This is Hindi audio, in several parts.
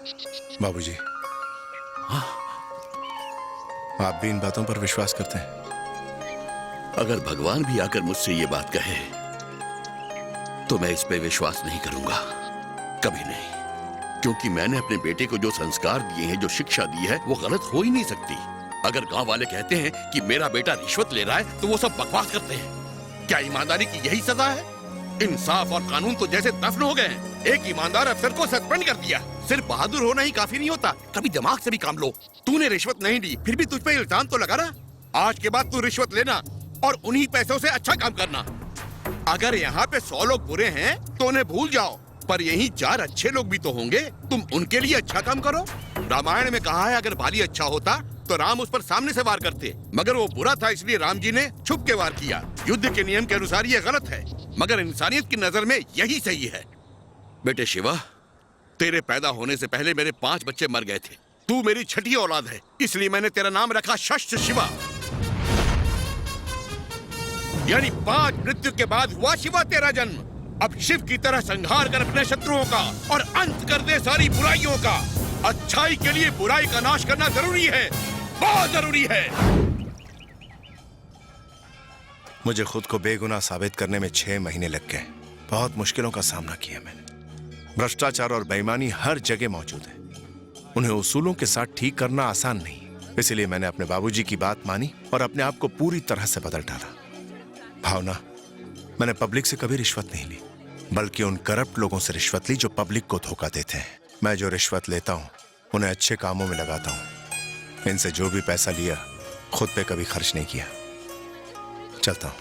बाबूजी, आप भी इन बातों पर विश्वास करते हैं? अगर भगवान भी आकर मुझसे ये बात कहे तो मैं इस पे विश्वास नहीं करूंगा, कभी नहीं। क्योंकि मैंने अपने बेटे को जो संस्कार दिए हैं, जो शिक्षा दी है, वो गलत हो ही नहीं सकती। अगर गांव वाले कहते हैं कि मेरा बेटा रिश्वत ले रहा है तो वो सब बकवास करते हैं। क्या ईमानदारी की यही सजा है? इंसाफ और कानून तो जैसे दफन हो गए हैं। एक ईमानदार अफसर को सस्पेंड कर दिया। सिर्फ बहादुर होना ही काफी नहीं होता, कभी दिमाग से भी काम लो। तूने रिश्वत नहीं ली, फिर भी तुझ पे इल्जाम तो लगा ना। आज के बाद तू रिश्वत लेना और उन्हीं पैसों से अच्छा काम करना। अगर यहाँ पे 100 लोग बुरे हैं तो उन्हें भूल जाओ, पर यहीं 4 अच्छे लोग भी तो होंगे। तुम उनके लिए अच्छा काम करो। रामायण में कहा है, अगर बाली अच्छा होता तो राम उस पर सामने से वार करते, मगर वो बुरा था इसलिए राम जी ने छुप के वार किया। युद्ध के नियम के अनुसार ये गलत है, मगर इंसानियत की नजर में यही सही है। बेटे शिवा, तेरे पैदा होने से पहले मेरे 5 बच्चे मर गए थे। तू मेरी छठी औलाद है, इसलिए मैंने तेरा नाम रखा शस्त्र शिवा। यानी 5 मृत्यु के बाद हुआ शिवा तेरा जन्म। अब शिव की तरह संहार कर अपने शत्रुओं का और अंत कर दे सारी बुराइयों का। अच्छाई के लिए बुराई का नाश करना जरूरी है, बहुत जरूरी है। मुझे खुद को बेगुनाह साबित करने में 6 महीने लग गए। बहुत मुश्किलों का सामना किया मैंने। भ्रष्टाचार और बेईमानी हर जगह मौजूद है। उन्हें उसूलों के साथ ठीक करना आसान नहीं, इसलिए मैंने अपने बाबूजी की बात मानी और अपने आप को पूरी तरह से बदल डाला। भावना, मैंने पब्लिक से कभी रिश्वत नहीं ली, बल्कि उन करप्ट लोगों से रिश्वत ली जो पब्लिक को धोखा देते हैं। मैं जो रिश्वत लेता हूं उन्हें अच्छे कामों में लगाता हूं। इनसे जो भी पैसा लिया खुद पे कभी खर्च नहीं किया। चलता हूं।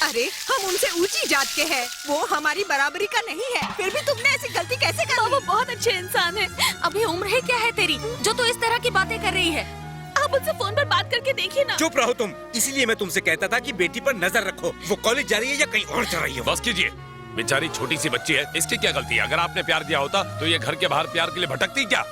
अरे हम उनसे ऊंची जात के हैं, वो हमारी बराबरी का नहीं है, फिर भी तुमने ऐसी गलती कैसे कर ली? वो बहुत अच्छे इंसान है। अभी उम्र है क्या है तेरी जो तू इस तरह की बातें कर रही है? आप उनसे फोन पर बात करके देखिए ना। चुप रहो तुम। इसीलिए मैं तुमसे कहता था कि बेटी पर नजर रखो। वो कॉलेज जा रही है या कहीं और जा रही है। बस कीजिए, बेचारी छोटी सी बच्ची है, इसकी क्या गलती है? अगर आपने प्यार दिया होता तो ये घर के बाहर प्यार के लिए भटकती क्या?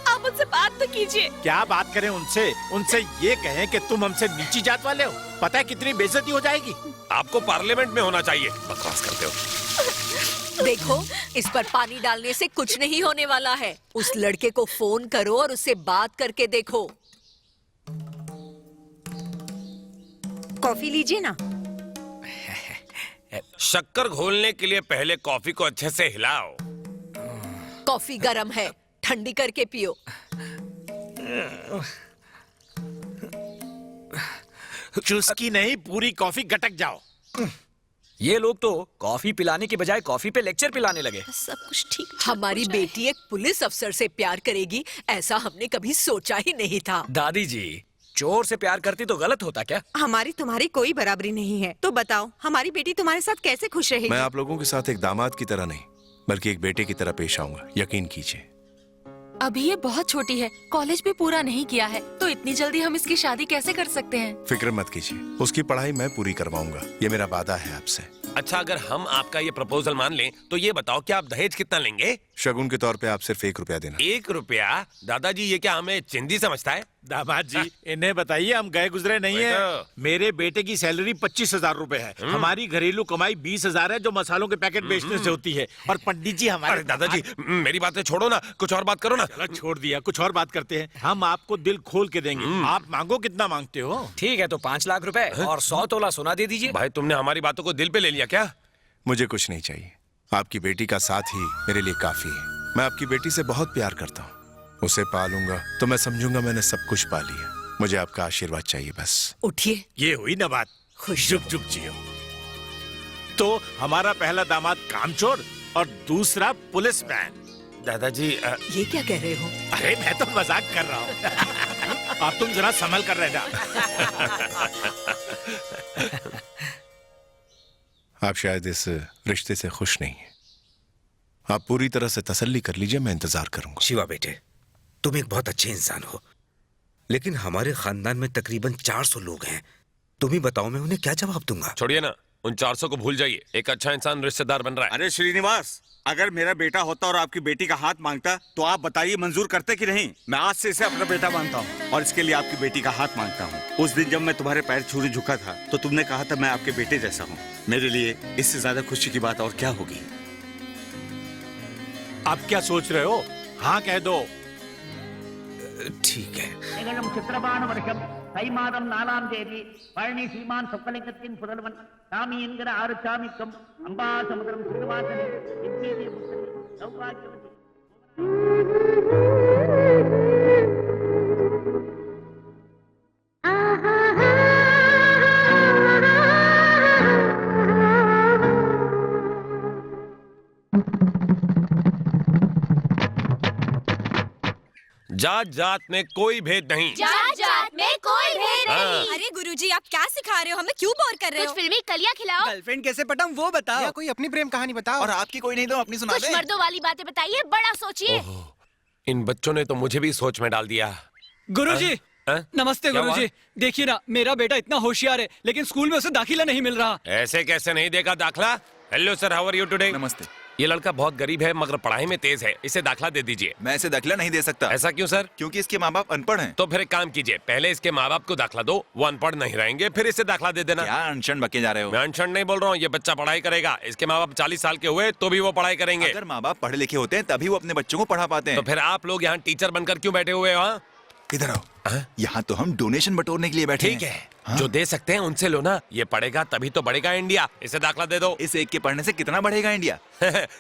आप उनसे बात तो कीजिए। क्या बात करें उनसे? उनसे ये कहें कि तुम हमसे नीची जात वाले हो। पता है कितनी बेइज्जती हो जाएगी। आपको पार्लियामेंट में होना चाहिए। बकवास करते हो। देखो, इस पर पानी डालने से कुछ नहीं होने वाला है। उस लड़के को फोन करो और उससे बात करके देखो। कॉफी लीजिए ना। शक्कर घोलने के लिए पहले कॉफी को अच्छे से हिलाओ। कॉफी गरम है, ठंडी करके पियो। चुस्की नहीं, पूरी कॉफी गटक जाओ। ये लोग तो कॉफी पिलाने के बजाय कॉफी पे लेक्चर पिलाने लगे। सब कुछ ठीक। हमारी बेटी एक पुलिस अफसर से प्यार करेगी, ऐसा हमने कभी सोचा ही नहीं था। दादी जी, चोर से प्यार करती तो गलत होता क्या? हमारी तुम्हारी कोई बराबरी नहीं है, तो बताओ हमारी बेटी तुम्हारे साथ कैसे खुश रहेगी? मैं आप लोगों के साथ एक दामाद की तरह नहीं, बल्कि एक बेटे की तरह पेश आऊंगा, यकीन कीजिए। अभी ये बहुत छोटी है, कॉलेज भी पूरा नहीं किया है, तो इतनी जल्दी हम इसकी शादी कैसे कर सकते हैं? फिक्र मत कीजिए, उसकी पढ़ाई मैं पूरी करवाऊंगा। ये मेरा वादा है आपसे। अच्छा, अगर हम आपका ये प्रपोजल मान लें तो ये बताओ कि आप दहेज कितना लेंगे? शगुन के तौर पे आप सिर्फ 1 रुपया देना। 1 रुपया? दादाजी ये क्या हमें चिंदी समझता है? दामाद जी, इन्हें बताइए हम गए गुजरे नहीं वही है। तो। मेरे बेटे की सैलरी 25,000 रुपए है। हमारी घरेलू कमाई 20,000 है, जो मसालों के पैकेट बेचने से होती है। और पंडित जी हमारे। अरे दादाजी, मेरी बातें छोड़ो ना, कुछ और बात करो ना। चलो छोड़ दिया, कुछ और बात करते हैं। हम आपको दिल खोल के देंगे। आप मांगो, कितना मांगते हो? ठीक है, तो 5 लाख रुपए और 100 तोला सोना दे दीजिए। भाई, तुमने हमारी बातों को दिल पे ले लिया क्या? मुझे कुछ नहीं चाहिए, आपकी बेटी का साथ ही मेरे लिए काफी है। मैं आपकी बेटी से बहुत प्यार करता हूँ। उसे पालूंगा तो मैं समझूंगा मैंने सब कुछ पा लिया। मुझे आपका आशीर्वाद चाहिए बस। उठिए। ये हुई ना बात। खुश जुग जुग जियो। तो हमारा पहला दामाद कामचोर और दूसरा पुलिसमैन। दादाजी ये क्या कह रहे हो? अरे मैं तो मजाक कर रहा हूँ। आप तुम जरा संभल कर रहना। आप शायद इस रिश्ते से खुश नहीं हैं। आप पूरी तरह से तसल्ली कर लीजिए, मैं इंतजार करूंगा। शिवा बेटे, तुम एक बहुत अच्छे इंसान हो, लेकिन हमारे खानदान में तकरीबन 400 लोग हैं। तुम ही बताओ, मैं उन्हें क्या जवाब दूंगा? छोड़िए ना, उन 400 को भूल जाइए। एक अच्छा इंसान रिश्तेदार बन रहा है। अरे श्रीनिवास, अगर मेरा बेटा होता और आपकी बेटी का हाथ मांगता तो आप बताइए मंजूर करते कि नहीं? मैं आज से इसे अपना बेटा मानता हूँ और इसके लिए आपकी बेटी का हाथ मांगता हूँ। उस दिन जब मैं तुम्हारे पैर छूने झुका था तो तुमने कहा था मैं आपके बेटे जैसा हूँ। मेरे लिए इससे ज्यादा खुशी की बात और क्या होगी? आप क्या सोच रहे हो? हाँ कह दो। ठीक है। சித்திரபானுவருஷம் தை மாதம் 4ஆம் தேதி பழனி சீமான் சொக்கலிங்கத்தின் புதல்வன் சாமி என்கிற ஆறு சாமிக்கும் அம்பா சமுத்திரம் சீனிவாசனே நித்திய புத்தரி சௌபாகியவதி जात जात में कोई भेद नहीं। जात जात में कोई भेद हाँ। अरे गुरुजी, आप क्या सिखा रहे हो? हमें क्यों बोर कर रहे हो? कुछ फिल्मी कलियां खिलाओ। गर्लफ्रेंड कैसे पटाऊं वो बताओ। या कोई अपनी प्रेम कहानी बताओ। और आपकी कोई नहीं तो अपनी सुना कुछ दे। मर्दों वाली बातें बताइए, बड़ा सोचिए। इन बच्चों ने तो मुझे भी सोच में डाल दिया। गुरुजी हाँ? नमस्ते क्या गुरुजी। हुआ? देखिए ना, मेरा बेटा इतना होशियार है लेकिन स्कूल में उसे दाखिला नहीं मिल रहा। ऐसे कैसे नहीं देगा दाखला? Hello sir, how are you today? नमस्ते। ये लड़का बहुत गरीब है मगर पढ़ाई में तेज है, इसे दाखला दे दीजिए। मैं इसे दाखिला नहीं दे सकता। ऐसा क्यों सर? क्योंकि इसके माँ बाप अनपढ़ हैं। तो फिर एक काम कीजिए, पहले इसके माँ बाप को दाखला दो, वो अनपढ़ नहीं रहेंगे, फिर इसे दाखला दे देना। क्या अनशन बके जा रहे हो? मैं अनशन नहीं बोल रहा हूँ, ये बच्चा पढ़ाई करेगा। इसके माँ बाप 40 साल के हुए तो भी वो पढ़ाई करेंगे। अगर माँ बाप पढ़े लिखे होते हैं तभी वो अपने बच्चों को पढ़ा पाते तो हैं। फिर आप लोग यहाँ टीचर बनकर क्यों बैठे हुए हो? हाँ? इधर आओ। हाँ? यहाँ तो हम डोनेशन बटोरने के लिए बैठे ठीक हैं। है, हाँ? जो दे सकते हैं उनसे लो ना। ये पढ़ेगा तभी तो बढ़ेगा इंडिया। इसे दाखला दे दो। इस एक के पढ़ने से कितना बढ़ेगा इंडिया?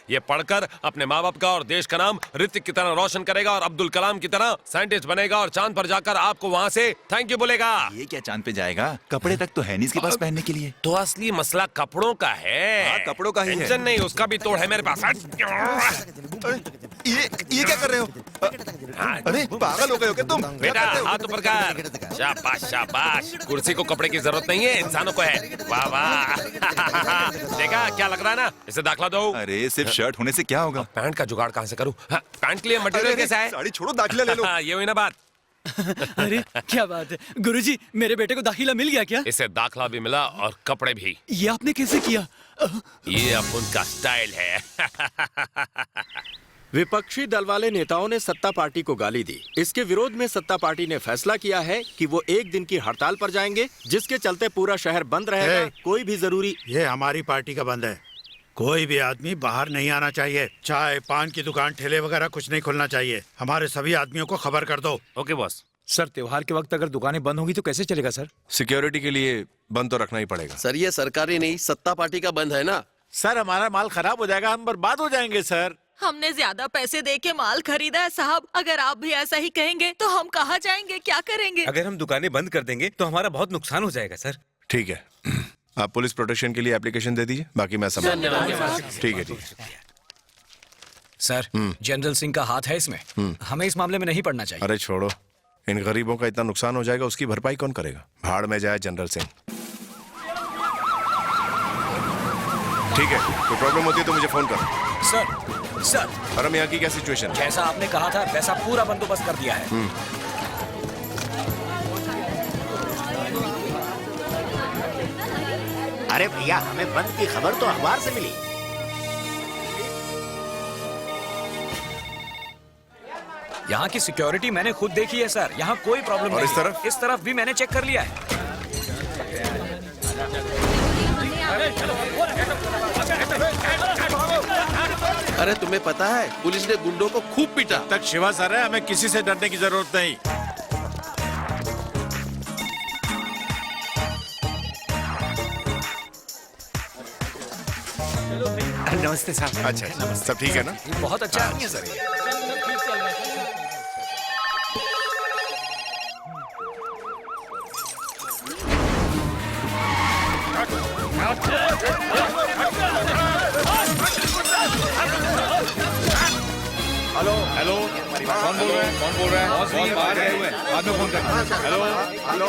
ये पढ़कर अपने माँ बाप का और देश का नाम ऋतिक की तरह रोशन करेगा और अब्दुल कलाम की तरह साइंटिस्ट बनेगा और चांद पर जाकर आपको वहाँ से थैंक यू बोलेगा। ये क्या चांद पे जाएगा? कपड़े तक तो है नहीं इसके पास पहनने के लिए। तो असली मसला कपड़ों का है। हाँ, कपड़ों का ही है। टेंशन नहीं, उसका भी तोड़ है मेरे पास। ये क्या कर रहे हो? अरे पागल हो गए हो क्या तुम? बेटा हाथ ऊपर कर। शाबाश शाबाश। कुर्सी को कपड़े की जरूरत नहीं है, इंसानों को है। वाह वाह। देखा क्या लग रहा है ना? इसे दाखला दो। अरे सिर्फ शर्ट होने से क्या होगा? पैंट का जुगाड़ कहाँ से करूँ? हाँ, पैंट के लिए मटेरियल कैसा है? साड़ी छोड़ो, दाखिला ले लो। हाँ, ये हुई ना बात। अरे क्या बात है गुरुजी, मेरे बेटे को दाखिला मिल गया क्या? इसे दाखला भी मिला और कपड़े भी। ये आपने कैसे किया? ये अब उनका स्टाइल है। विपक्षी दल वाले नेताओं ने सत्ता पार्टी को गाली दी। इसके विरोध में सत्ता पार्टी ने फैसला किया है कि वो 1 दिन की हड़ताल पर जाएंगे, जिसके चलते पूरा शहर बंद रहेगा। कोई भी जरूरी ये हमारी पार्टी का बंद है। कोई भी आदमी बाहर नहीं आना चाहिए। चाय पान की दुकान ठेले वगैरह कुछ नहीं खुलना चाहिए। हमारे सभी आदमियों को खबर कर दो। Okay boss. सर त्योहार के वक्त अगर दुकानें बंद होंगी तो कैसे चलेगा सर? सिक्योरिटी के लिए बंद तो रखना ही पड़ेगा। सर ये सरकारी नहीं, सत्ता पार्टी का बंद है ना। सर हमारा माल खराब हो जाएगा, हम बर्बाद हो जाएंगे सर। हमने ज्यादा पैसे दे के माल खरीदा है साहब। अगर आप भी ऐसा ही कहेंगे तो हम कहाँ जाएंगे, क्या करेंगे? अगर हम दुकानें बंद कर देंगे तो हमारा बहुत नुकसान हो जाएगा सर। ठीक है, आप पुलिस प्रोटेक्शन के लिए एप्लीकेशन दे दीजिए, बाकी मैं संभाल लूंगा। ठीक है ठीक है। सर जनरल सिंह का हाथ है इसमें, हमें इस मामले में नहीं पड़ना चाहिए। अरे छोड़ो, इन गरीबों का इतना नुकसान हो जाएगा, उसकी भरपाई कौन करेगा? भाड़ में जाए जनरल सिंह। ठीक है, कोई प्रॉब्लम होती है तो मुझे फोन करो। सर और यहाँ की क्या सिचुएशन? जैसा आपने कहा था वैसा पूरा बंदोबस्त कर दिया है। अरे भैया, हमें बंद की खबर तो अखबार से मिली। यहाँ की सिक्योरिटी मैंने खुद देखी है सर, यहाँ कोई प्रॉब्लम और नहीं। इस तरफ? इस तरफ भी मैंने चेक कर लिया है। अरे तुम्हें पता है पुलिस ने गुंडों को खूब पीटा। तक शिवा सर है, हमें किसी से डरने की जरूरत नहीं। नमस्ते साहब। अच्छा, सब ठीक है ना? बहुत अच्छा आदमी है सर ये। हेलो हेलो, कौन बोल रहा है? कौन बोल रहा है? कौन बाहर गए हुए हैं? बाद में फोन करना। Hello hello.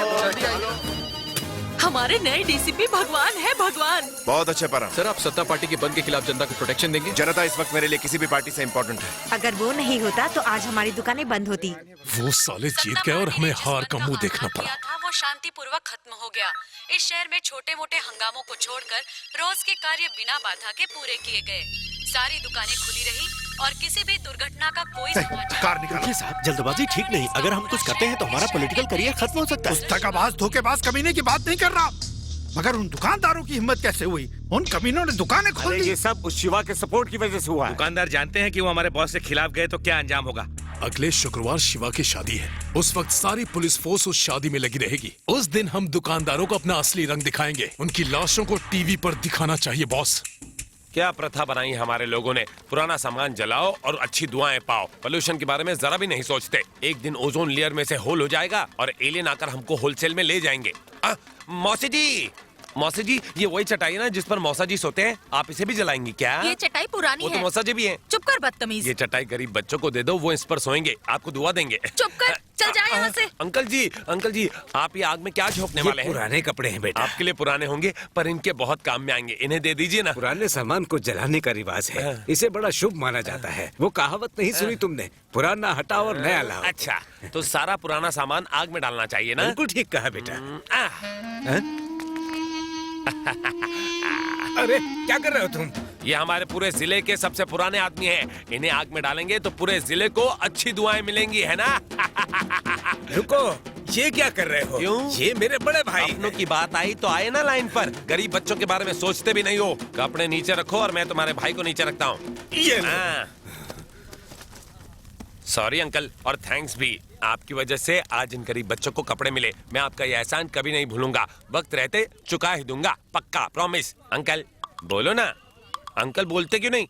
हमारे नए डीसीपी भगवान है, भगवान। बहुत अच्छे पर सर आप सत्ता पार्टी के बंद के खिलाफ जनता को प्रोटेक्शन देंगे? जनता इस वक्त मेरे लिए किसी भी पार्टी से इम्पोर्टेंट है। अगर वो नहीं होता तो आज हमारी दुकानें बंद होती। वो साले जीत गए और हमें हार का मुंह देखना पड़ा। वो वो शांतिपूर्वक खत्म हो गया। इस शहर में छोटे मोटे हंगामों को छोड़कर रोज के कार्य बिना बाधा के पूरे किए गए। सारी दुकानें खुली रही और किसी भी दुर्घटना का कोई समाचार। कार निकालो। साहब जल्दबाजी ठीक नहीं। अगर हम कुछ करते हैं तो हमारा पॉलिटिकल करियर खत्म हो सकता है। धोखेबाज धोखेबाज कमीने की बात नहीं कर रहा, मगर उन दुकानदारों की हिम्मत कैसे हुई? उन कमीनों ने दुकानें खोल दी। ये सब उस शिवा के सपोर्ट की वजह से हुआ है। दुकानदार जानते हैं कि वो हमारे बॉस के खिलाफ गए तो क्या अंजाम होगा। अगले शुक्रवार शिवा की शादी है। उस वक्त सारी पुलिस फोर्स उस शादी में लगी रहेगी। उस दिन हम दुकानदारों को अपना असली रंग दिखाएंगे। उनकी लाशों को टीवी पर दिखाना चाहिए बॉस। क्या प्रथा बनाई हमारे लोगों ने, पुराना सामान जलाओ और अच्छी दुआएं पाओ। पोल्यूशन के बारे में जरा भी नहीं सोचते। एक दिन ओजोन लेयर में से होल हो जाएगा और एलियन आकर हमको होलसेल में ले जाएंगे। मौसी जी ये वही चटाई है ना जिस पर मौसा जी सोते हैं, आप इसे भी जलाएंगी क्या? ये चटाई पुरानी वो है। तो मौसा जी भी हैं। चुप कर बदतमीज। ये चटाई गरीब बच्चों को दे दो, वो इस पर सोएंगे, आपको दुआ देंगे। चुप कर, चल जा यहाँ से। अंकल जी आप ये आग में क्या झोंकने वाले हैं? पुराने कपड़े हैं बेटा। आपके लिए पुराने होंगे पर इनके बहुत काम में आएंगे, इन्हें दे दीजिए ना। पुराने सामान को जलाने का रिवाज है, इसे बड़ा शुभ माना जाता है। वो कहावत नहीं सुनी तुमने, पुराना हटाओ और नया लाओ। अच्छा तो सारा पुराना सामान आग में डालना चाहिए ना? बिल्कुल ठीक कहा बेटा। अरे क्या कर रहे हो तुम? ये हमारे पूरे जिले के सबसे पुराने आदमी हैं। इन्हें आग में डालेंगे तो पूरे जिले को अच्छी दुआएं मिलेंगी, है ना? रुको, ये क्या कर रहे हो? क्यों? ये मेरे बड़े भाई। अपनों की बात आई तो आए ना लाइन पर। गरीब बच्चों के बारे में सोचते भी नहीं हो। कपड़े नीचे रखो और मैं तुम्हारे भाई को नीचे रखता हूँ। सॉरी अंकल और थैंक्स भी। आपकी वजह से आज इन गरीब बच्चों को कपड़े मिले। मैं आपका ये एहसान कभी नहीं भूलूंगा। वक्त रहते चुका ही दूंगा, पक्का प्रॉमिस। अंकल बोलो ना। अंकल बोलते क्यों नहीं?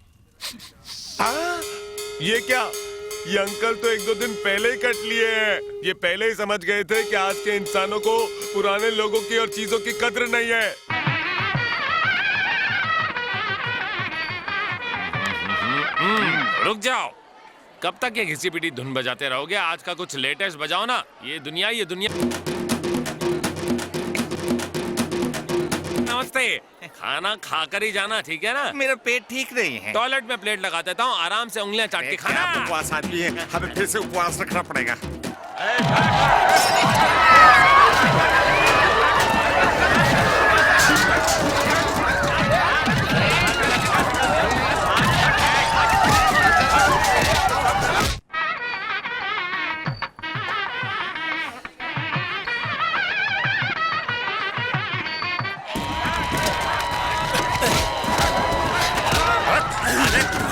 ये क्या? ये अंकल तो 1-2 दिन पहले ही कट लिए हैं। ये पहले ही समझ गए थे कि आज के इंसानों को पुराने लोगों की और चीजों की कद्र नहीं है। रुक जाओ, कब तक ये घिसी पिटी धुन बजाते रहोगे? आज का कुछ लेटेस्ट बजाओ ना। ये दुनिया नमस्ते। खाना खाकर ही जाना, ठीक है ना? मेरा पेट ठीक नहीं है। टॉयलेट में प्लेट लगा देता हूँ, आराम से उंगलियां चाट के खाना। आप उपवास आदमी है, हमें फिर से उपवास रखना पड़ेगा।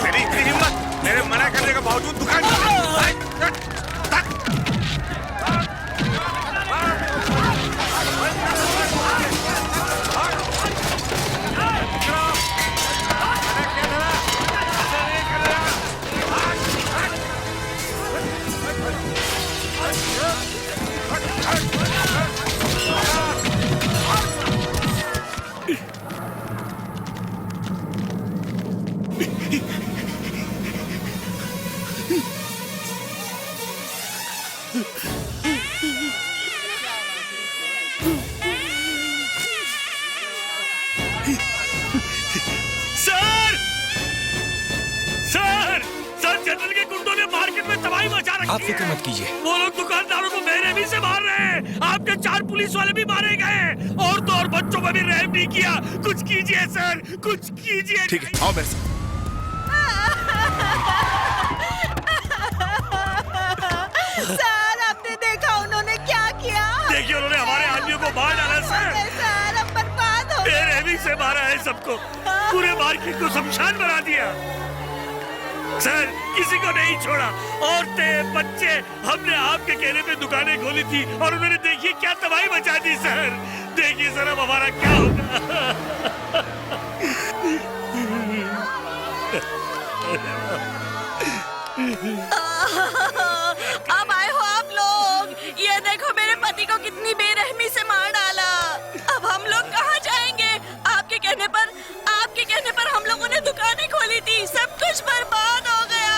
मेरी इतनी हिम्मत, मेरे मना करने के बावजूद दुकान आप फिक्र मत कीजिए। वो लोग दुकानदारों को बेरहमी से मार रहे हैं। आपके 4 पुलिस वाले भी मारे गए। औरतों और बच्चों पर भी रहम नहीं किया। कुछ कीजिए सर, कुछ कीजिए। ठीक है, आओ मेरे साथ। सर आपने देखा उन्होंने क्या किया? देखिए उन्होंने हमारे आदमियों को मार डाला सर। सर हम बर्बाद हो गए। बेरहमी से मारा है सबको, पूरे मार्केट को शमशान बना दिया। सर किसी को नहीं छोड़ा, औरतें बच्चे। हमने आपके कहने पे दुकानें खोली थी और उन्होंने देखिए क्या तबाही मचा दी सर। देखिए सर अब हमारा क्या होगा। अब आए हो आप लोग। ये देखो मेरे पति को कितनी बेरहमी से मार डाला। अब हम लोग कहाँ जाएंगे? आपके कहने पर हम लोगों ने दुकानें खोली थी, सब कुछ बर्बाद हो गया।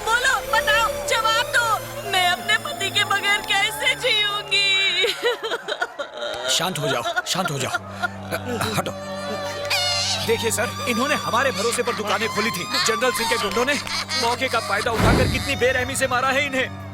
बोलो, बताओ, जवाब दो। मैं अपने पति के बगैर कैसे जीऊंगी? शांत हो जाओ, शांत हो जाओ। हटो। देखिए सर, इन्होंने हमारे भरोसे पर दुकानें खोली थी। जनरल सिंह के गुंडों ने मौके का फायदा उठाकर कितनी बेरहमी से मारा है इन्हें।